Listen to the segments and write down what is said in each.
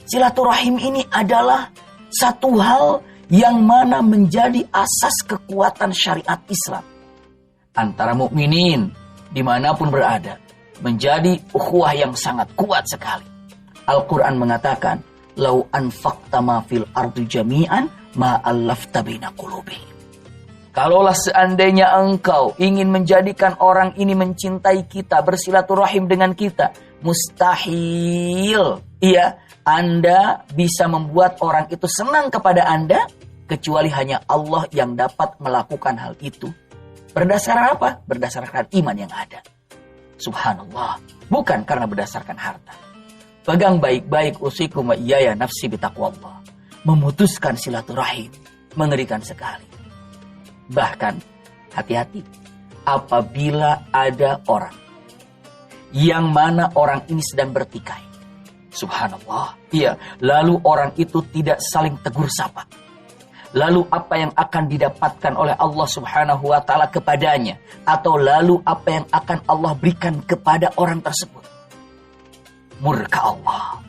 Silaturahim ini adalah satu hal yang mana menjadi asas kekuatan syariat Islam. Antara mukminin dimanapun berada, menjadi ukhuwah yang sangat kuat sekali. Al-Quran mengatakan, "Lau anfaqta ma fil ardi jami'an ma allafta baina qulubihim." Kalaulah seandainya engkau ingin menjadikan orang ini mencintai kita, bersilaturahim dengan kita, mustahil. Iya, Anda bisa membuat orang itu senang kepada Anda, kecuali hanya Allah yang dapat melakukan hal itu. Berdasarkan apa? Berdasarkan iman yang ada. Subhanallah. Bukan karena berdasarkan harta. Pegang baik-baik usikum wa iyaya nafsi bitaqwallah. Memutuskan silaturahim. Mengerikan sekali. Bahkan, hati-hati. Apabila ada orang yang mana orang ini sedang bertikai. Subhanallah. Iya. Lalu orang itu tidak saling tegur sapa. Lalu apa yang akan didapatkan oleh Allah subhanahu wa ta'ala kepadanya. Atau lalu apa yang akan Allah berikan kepada orang tersebut. Murka Allah.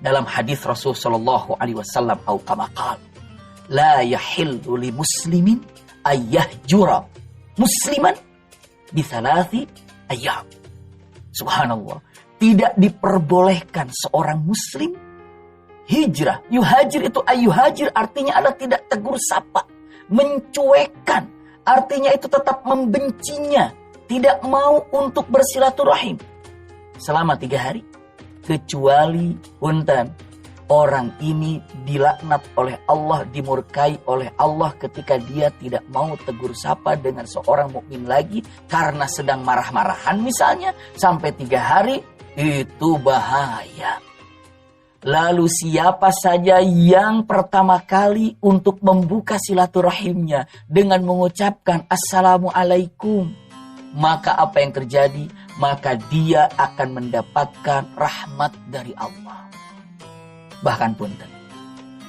Dalam hadis Rasul sallallahu alaihi wasallam au kama qala, la yahillu li muslimin ayyahjura musliman bi thalathi ayyam. Subhanallah. Tidak diperbolehkan seorang muslim hijrah. Yuhajir itu ayyuhajir artinya adalah tidak tegur sapa, mencuekkan. Artinya itu tetap membencinya, tidak mau untuk bersilaturahim selama 3 hari. Kecuali punten, orang ini dilaknat oleh Allah, dimurkai oleh Allah ketika dia tidak mau tegur sapa dengan seorang mukmin lagi karena sedang marah-marahan misalnya sampai 3 hari, itu bahaya. Lalu siapa saja yang pertama kali untuk membuka silaturahimnya dengan mengucapkan Assalamualaikum, maka apa yang terjadi? Maka dia akan mendapatkan rahmat dari Allah. Bahkan punten,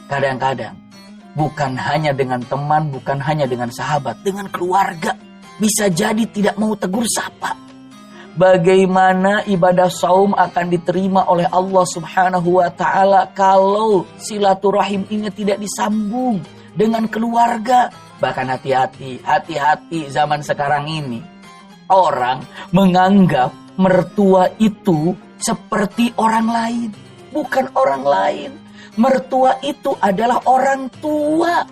kadang-kadang bukan hanya dengan teman, bukan hanya dengan sahabat, dengan keluarga bisa jadi tidak mau tegur sapa. Bagaimana ibadah saum akan diterima oleh Allah subhanahu wa ta'ala kalau silaturahim ini tidak disambung dengan keluarga. Bahkan hati-hati zaman sekarang ini. Orang menganggap mertua itu seperti orang lain. Bukan orang lain. Mertua itu adalah orang tua.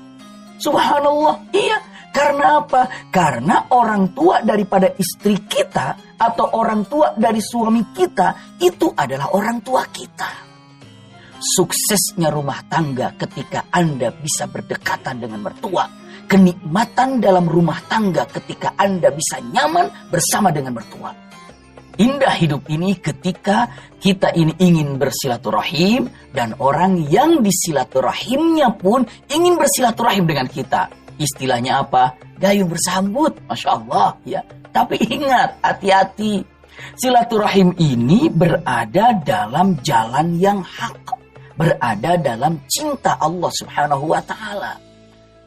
Subhanallah. Iya. Karena apa? Karena orang tua daripada istri kita atau orang tua dari suami kita itu adalah orang tua kita. Suksesnya rumah tangga ketika Anda bisa berdekatan dengan mertua. Kenikmatan dalam rumah tangga ketika Anda bisa nyaman bersama dengan mertua. Indah hidup ini ketika kita ini ingin bersilaturahim dan orang yang disilaturahimnya pun ingin bersilaturahim dengan kita. Istilahnya apa? Gayung bersambut. Masya Allah. Ya. Tapi ingat, hati-hati. Silaturahim ini berada dalam jalan yang hak. Berada dalam cinta Allah subhanahu wa ta'ala.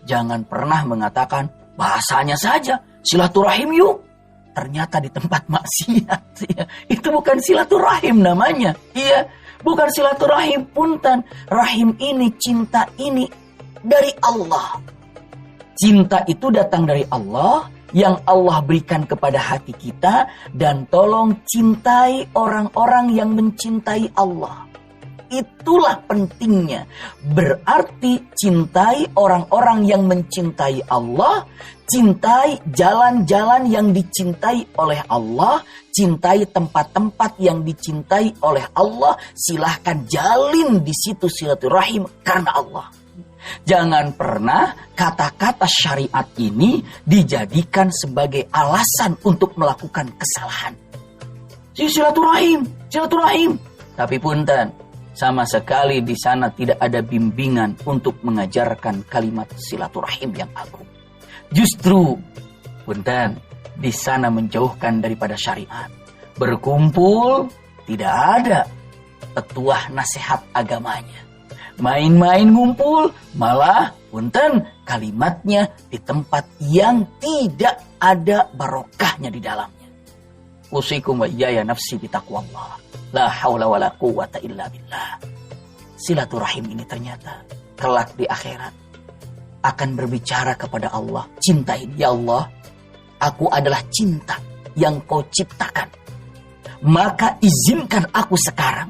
Jangan pernah mengatakan bahasanya saja silaturahim yuk. Ternyata di tempat maksiat. Ya. Itu bukan silaturahim namanya. Iya, bukan silaturahim punten. Rahim ini, cinta ini dari Allah. Cinta itu datang dari Allah yang Allah berikan kepada hati kita. Dan tolong cintai orang-orang yang mencintai Allah. Itulah pentingnya. Berarti cintai orang-orang yang mencintai Allah. Cintai jalan-jalan yang dicintai oleh Allah. Cintai tempat-tempat yang dicintai oleh Allah. Silahkan jalin di situ silaturahim karena Allah. Jangan pernah kata-kata syariat ini dijadikan sebagai alasan untuk melakukan kesalahan. Silaturahim. Tapi punten, sama sekali di sana tidak ada bimbingan untuk mengajarkan kalimat silaturahim yang agung. Justru, punten, di sana menjauhkan daripada syariat. Berkumpul, tidak ada petuah nasihat agamanya. Main-main ngumpul, malah punten kalimatnya di tempat yang tidak ada barokahnya di dalamnya. Usikum wa iyaya nafsi bitaqwallah. La haula wa la quwwata illa billah. silaturahim ini ternyata kelak di akhirat akan berbicara kepada Allah. Cinta ini, ya Allah, aku adalah cinta yang kau ciptakan. Maka izinkan aku sekarang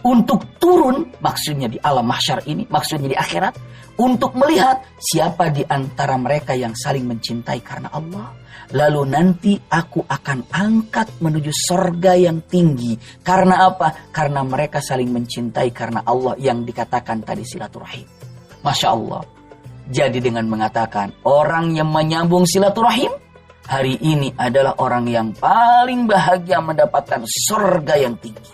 untuk turun, maksudnya di alam mahsyar ini, maksudnya di akhirat, untuk melihat siapa di antara mereka yang saling mencintai karena Allah. Lalu nanti aku akan angkat menuju sorga yang tinggi. Karena apa? Karena mereka saling mencintai karena Allah yang dikatakan tadi silaturahim. Masya Allah. Jadi dengan mengatakan orang yang menyambung silaturahim, hari ini adalah orang yang paling bahagia mendapatkan sorga yang tinggi.